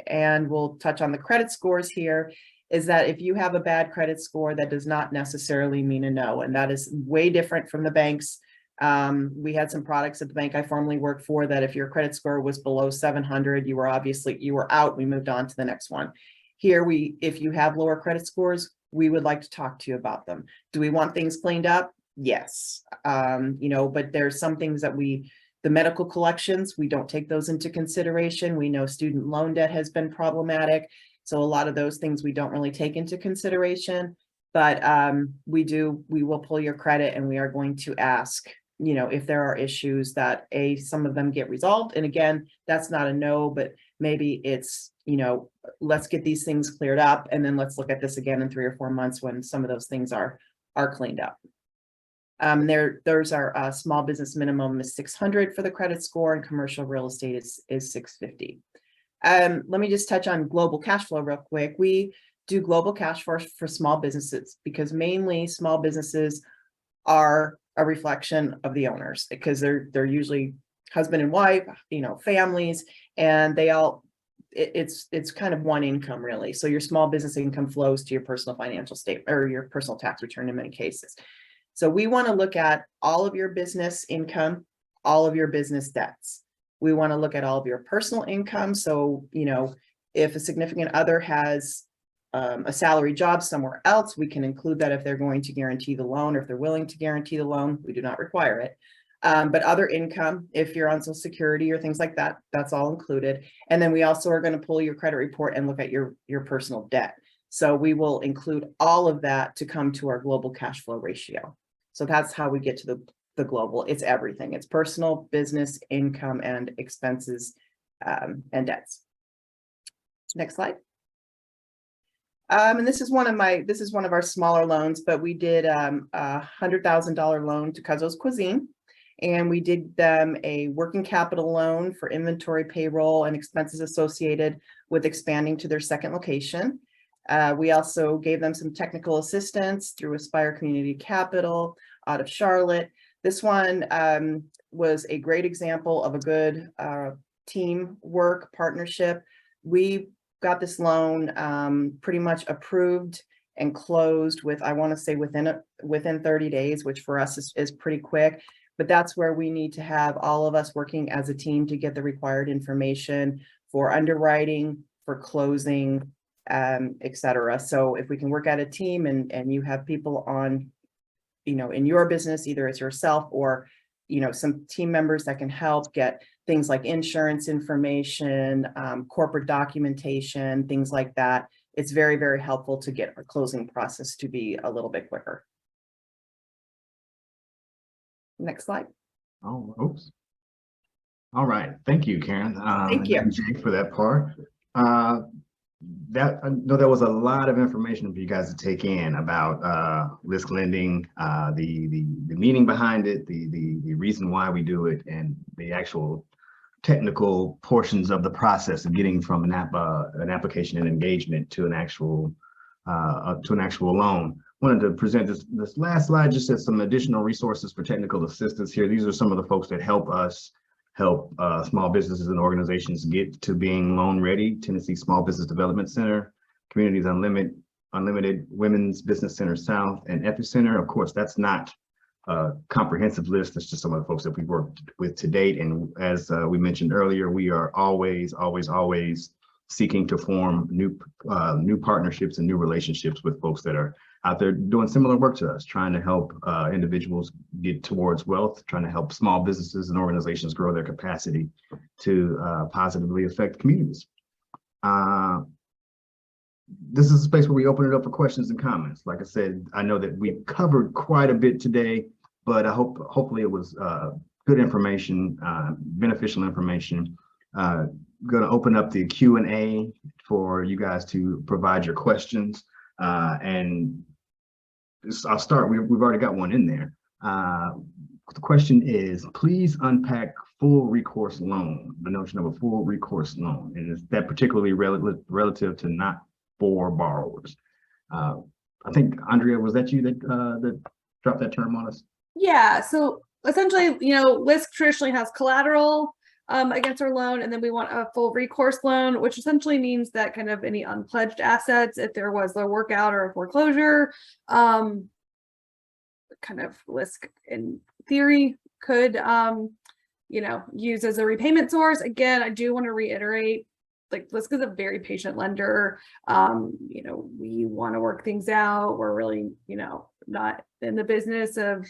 And we'll touch on the credit scores here, is that if you have a bad credit score, that does not necessarily mean a no. And that is way different from the banks. We had some products at the bank I formerly worked for that if your credit score was below 700, you were out, we moved on to the next one. Here, if you have lower credit scores, we would like to talk to you about them. Do we want things cleaned up? Yes. But there's some things that the medical collections, we don't take those into consideration. We know student loan debt has been problematic. So a lot of those things we don't really take into consideration, but we will pull your credit, and we are going to ask, if there are issues that some of them get resolved. And again, that's not a no, but maybe it's, let's get these things cleared up, and then let's look at this again in 3 or 4 months when some of those things are cleaned up. There's our small business minimum is 600 for the credit score, and commercial real estate is 650. Let me just touch on global cash flow real quick. We do global cash flow for small businesses because mainly small businesses are a reflection of the owners, because they're usually husband and wife, families, and it's kind of one income really. So your small business income flows to your personal financial statement or your personal tax return in many cases. So we want to look at all of your business income, all of your business debts. We want to look at all of your personal income. So, if a significant other has a salary job somewhere else, we can include that if they're going to guarantee the loan, or if they're willing to guarantee the loan. We do not require it. But other income, if you're on Social Security or things like that, that's all included. And then we also are going to pull your credit report and look at your personal debt. So we will include all of that to come to our global cash flow ratio. So that's how we get to the global. It's everything. It's personal, business, income, and expenses, and debts. Next slide. And this is one of our smaller loans, but we did a $100,000 loan to Cuzzo's Cuisine. And we did them a working capital loan for inventory, payroll, and expenses associated with expanding to their second location. We also gave them some technical assistance through Aspire Community Capital out of Charlotte. This one was a great example of a good teamwork partnership. We got this loan pretty much approved and closed with, I want to say within 30 days, which for us is pretty quick. But that's where we need to have all of us working as a team to get the required information for underwriting, for closing, et cetera. So if we can work at a team and you have people on, in your business, either it's yourself or, some team members that can help get things like insurance information, corporate documentation, things like that, it's very, very helpful to get our closing process to be a little bit quicker. Next slide. Oh, oops. All right. Thank you, Karen. Thank you. And Jake, for that part. I know there was a lot of information for you guys to take in about LISC lending, the meaning behind it, the reason why we do it, and the actual technical portions of the process of getting from an application and engagement to an actual loan. Wanted to present this last slide just as some additional resources for technical assistance here. These are some of the folks that help us help small businesses and organizations get to being loan ready: Tennessee Small Business Development Center, Communities Unlimited, Women's Business Center South, and Epicenter. Of course, that's not a comprehensive list. That's just some of the folks that we've worked with to date. And as we mentioned earlier, we are always seeking to form new partnerships and new relationships with folks that are out there doing similar work to us, trying to help individuals get towards wealth, trying to help small businesses and organizations grow their capacity to positively affect communities. This is a space where we open it up for questions and comments. Like I said, I know that we covered quite a bit today, but I hopefully it was good information, beneficial information. Going to open up the Q&A for you guys to provide your questions. And I'll start. We've already got one in there. The question is, please unpack full recourse loan, the notion of a full recourse loan. And is that particularly relative to not for borrowers? I think, Andrea, was that you that dropped that term on us? Yeah, so essentially, LISC traditionally has collateral against our loan, and then we want a full recourse loan, which essentially means that kind of any unpledged assets, if there was a workout or a foreclosure, kind of LISC in theory could use as a repayment source. Again, I do want to reiterate, like, LISC is a very patient lender. We want to work things out. We're really, not in the business of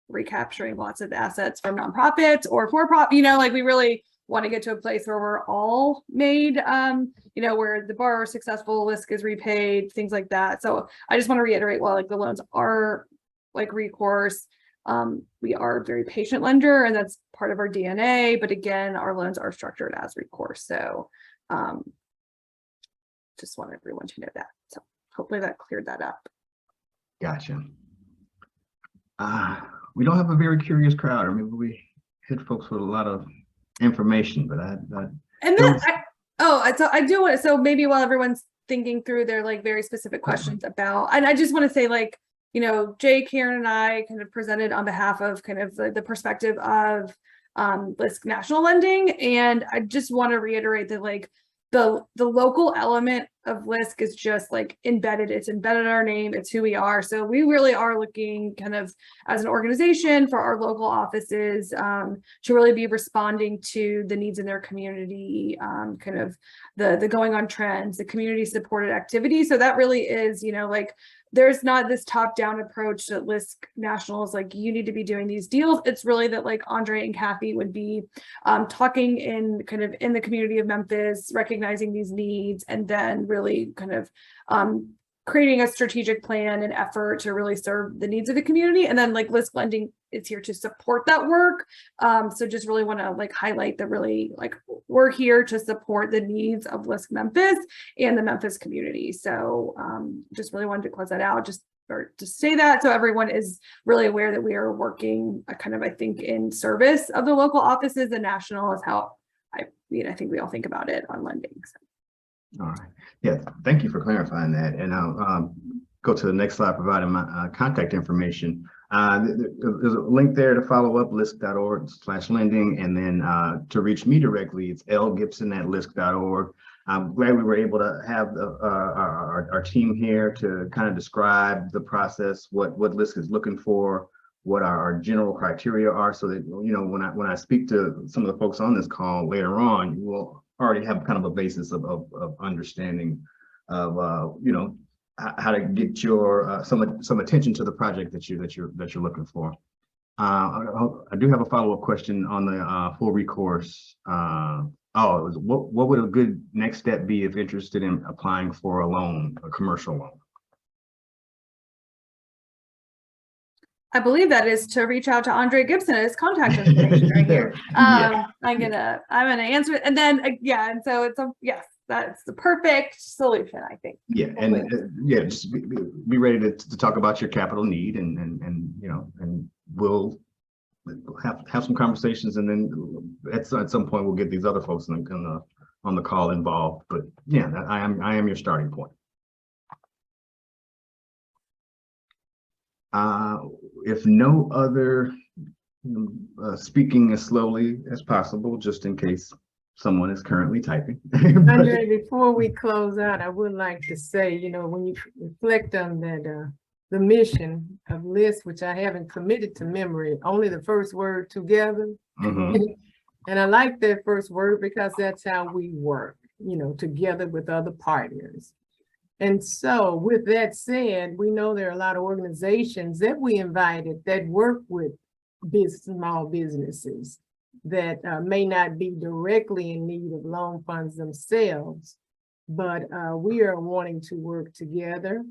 recapturing lots of assets from nonprofits or for profit, we really want to get to a place where we're all made, where the borrower is successful, LISC is repaid, things like that. So I just want to reiterate, while the loans are recourse, we are a very patient lender, and that's part of our DNA. But again, our loans are structured as recourse. So just want everyone to know that. So hopefully that cleared that up. Gotcha. We don't have a very curious crowd, or maybe we hit folks with a lot of information, but I do want to, so maybe while everyone's thinking through their very specific questions about, and I just want to say, Jay, Karen, and I kind of presented on behalf of kind of the perspective of LISC national lending. And I just want to reiterate that the local element of LISC is just like embedded. It's embedded in our name. It's who we are. So we really are looking kind of as an organization for our local offices to really be responding to the needs in their community, kind of the going on trends, the community supported activities. So that really is, you know, like there's not this top-down approach that LISC National is like, you need to be doing these deals. It's really that like Andre and Kathy would be talking in kind of in the community of Memphis, recognizing these needs, and then really kind of creating a strategic plan and effort to really serve the needs of the community. And then like LISC Lending is here to support that work. So just really want to like highlight that really like we're here to support the needs of LISC Memphis and the Memphis community. So just really wanted to close that out, just or to say that so everyone is really aware that we are working kind of, I think, in service of the local offices. And national is how I think we all think about it on lending. So. All right. Yeah, thank you for clarifying that. And I'll go to the next slide, providing my contact information. There's a link there to follow up, lisc.org/lending. And then to reach me directly, it's lgibson@lisc.org. I'm glad we were able to have our team here to kind of describe the process, what LISC is looking for, what our general criteria are, so that, you know, when I speak to some of the folks on this call later on, you will already have kind of a basis of understanding of you know, how to get your some attention to the project that you're looking for. I do have a follow-up question on the full recourse. What would a good next step be if interested in applying for a loan, a commercial loan? I believe that is to reach out to Andre Gibson at his contact information right here. Yeah. I'm gonna answer it, and then yeah, and so it's yes, that's the perfect solution, I think. Yeah, and yeah, just be ready to talk about your capital need, and you know, and we'll have some conversations, and then at some point we'll get these other folks on the call involved. But yeah, I am your starting point. If no other, speaking as slowly as possible, just in case someone is currently typing. Andre, before we close out, I would like to say, you know, when you reflect on that, the mission of LISC, which I haven't committed to memory, only the first word, together. Mm-hmm. And I like that first word because that's how we work, you know, together with other partners. And so with that said, we know there are a lot of organizations that we invited that work with small businesses that may not be directly in need of loan funds themselves, but we are wanting to work together.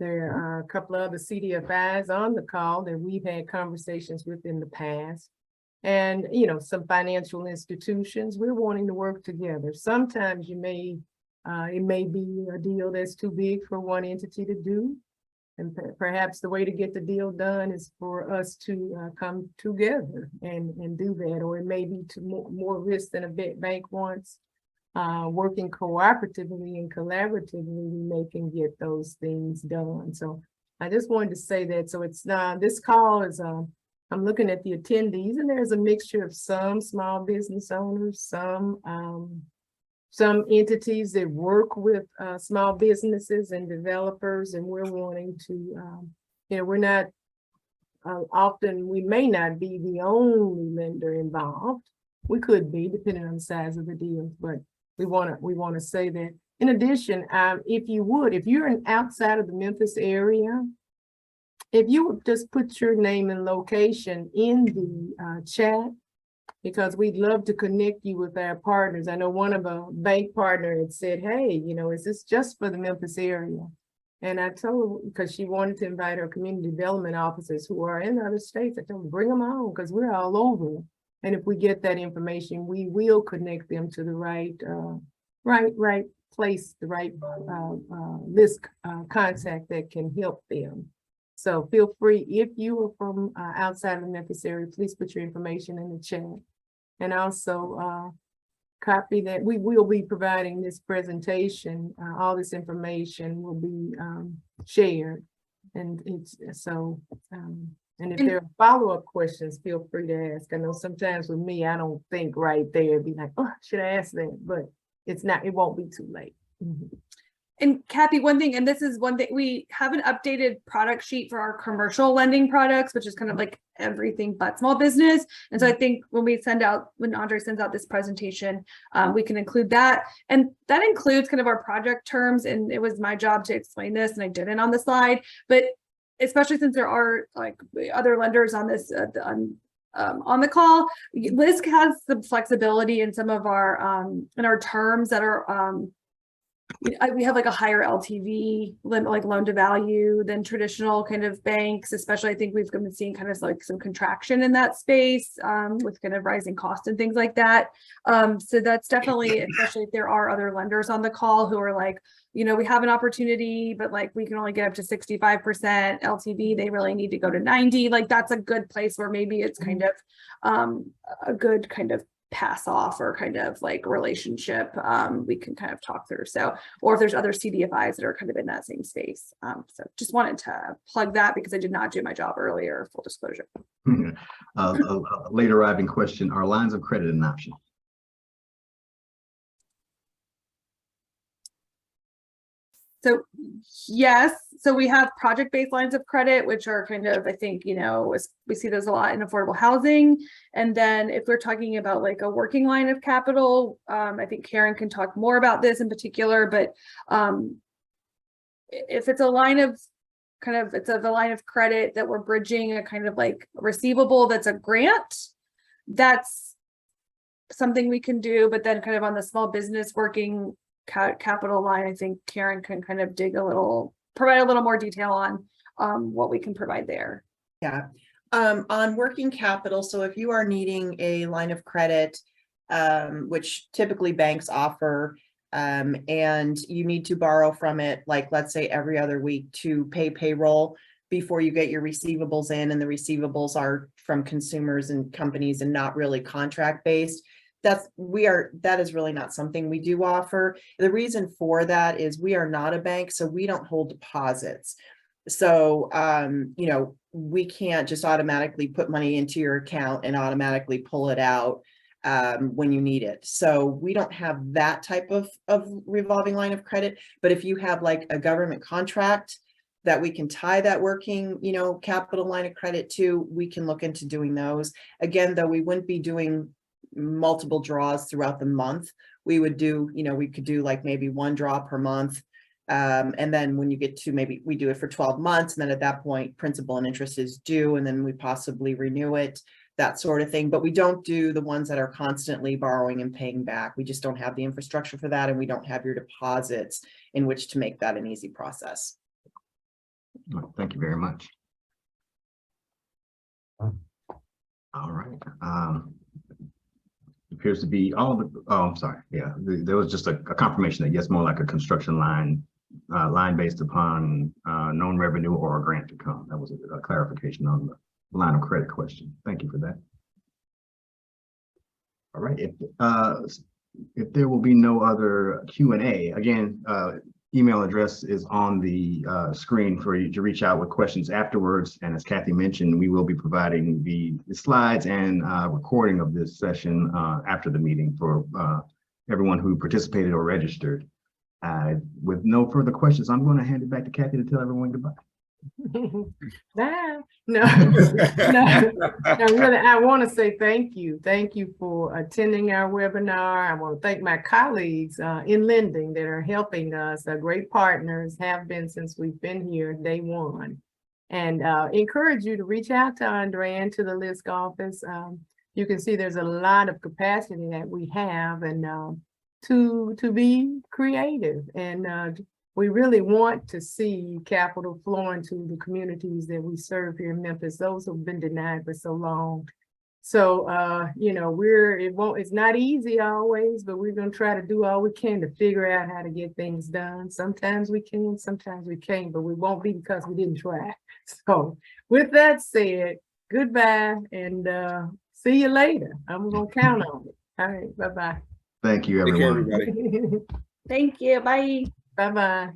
There are a couple of other CDFIs on the call that we've had conversations with in the past. And, you know, some financial institutions, we're wanting to work together. Sometimes it may be a deal that's too big for one entity to do. And perhaps the way to get the deal done is for us to come together and do that. Or it may be more risk than a bank wants. Working cooperatively and collaboratively, we can get those things done. So I just wanted to say that. So it's this call is, I'm looking at the attendees, and there's a mixture of some small business owners, some entities that work with small businesses and developers, and we're wanting to, you know, we're not, often we may not be the only lender involved. We could be, depending on the size of the deal, but we want to say that. In addition, if you're outside of the Memphis area, if you would just put your name and location in the chat, because we'd love to connect you with our partners. I know one of a bank partner had said, hey, you know, is this just for the Memphis area? And I told her, because she wanted to invite her community development officers who are in other states, I told her, bring them on, because we're all over. And if we get that information, we will connect them to the right place, the right LISC contact that can help them. So feel free, if you are from outside of the Memphis area, please put your information in the chat. And also copy that. We will be providing this presentation. All this information will be shared. And it's so, and if there are follow-up questions, feel free to ask. I know sometimes with me, I don't think right there, be like, oh, should I ask that? But it won't be too late. Mhm. And Kathy, one thing, and this is one thing, we have an updated product sheet for our commercial lending products, which is kind of like everything but small business. And so I think when Andre sends out this presentation, we can include that. And that includes kind of our project terms. And it was my job to explain this, and I didn't on the slide, but especially since there are like other lenders on this, on the call, LISC has some flexibility in some of our, in our terms that are, we have like a higher LTV limit, like loan to value than traditional kind of banks, especially I think we've been seeing kind of like some contraction in that space with kind of rising costs and things like that. So that's definitely, especially if there are other lenders on the call who are like, we have an opportunity, but like we can only get up to 65% LTV. They really need to go to 90. Like that's a good place where maybe it's kind of a good kind of pass off or kind of like relationship we can kind of talk through. So, or if there's other CDFIs that are kind of in that same space. So just wanted to plug that because I did not do my job earlier, full disclosure. A late arriving question, are lines of credit an option? So yes, so we have project-based lines of credit, which are kind of, I think, we see those a lot in affordable housing. And then if we're talking about like a working line of capital, I think Karen can talk more about this in particular, but if it's a line of the line of credit that we're bridging a kind of like receivable that's a grant, that's something we can do. But then kind of on the small business working capital line, I think Karen can kind of provide a little more detail on what we can provide there. Yeah, on working capital, so if you are needing a line of credit, which typically banks offer, and you need to borrow from it, like let's say every other week to pay payroll before you get your receivables in, and the receivables are from consumers and companies and not really contract based, that is really not something we do offer. The reason for that is we are not a bank, so we don't hold deposits. So, we can't just automatically put money into your account and automatically pull it out when you need it. So we don't have that type of revolving line of credit. But if you have like a government contract that we can tie that working, capital line of credit to, we can look into doing those. Again, though, we wouldn't be doing multiple draws throughout the month. We would do, we could do like maybe one draw per month. And then when you get to, maybe we do it for 12 months. And then at that point, principal and interest is due, and then we possibly renew it, that sort of thing. But we don't do the ones that are constantly borrowing and paying back. We just don't have the infrastructure for that. And we don't have your deposits in which to make that an easy process. Well, thank you very much. All right. Appears to be all the, I'm sorry. Yeah, there was just a confirmation that yes, more like a construction line based upon known revenue or a grant to come. That was a clarification on the line of credit question. Thank you for that. All right, if there will be no other Q&A, again, email address is on the screen for you to reach out with questions afterwards. And as Kathy mentioned, we will be providing the slides and recording of this session after the meeting for everyone who participated or registered. With no further questions, I'm going to hand it back to Kathy to tell everyone goodbye. No, really, I want to say thank you. Thank you for attending our webinar. I want to thank my colleagues in lending that are helping us. Great partners, have been since we've been here day one. And encourage you to reach out to Andre and to the LISC office. You can see there's a lot of capacity that we have, and to be creative, and we really want to see capital flowing to the communities that we serve here in Memphis, those who've been denied for so long. So, it's not easy always, but we're going to try to do all we can to figure out how to get things done. Sometimes we can, sometimes we can't, but we won't be because we didn't try. So with that said, goodbye, and see you later. I'm going to count on it. All right, bye-bye. Thank you, everyone. Take care, everybody. Thank you. Bye. Bye-bye.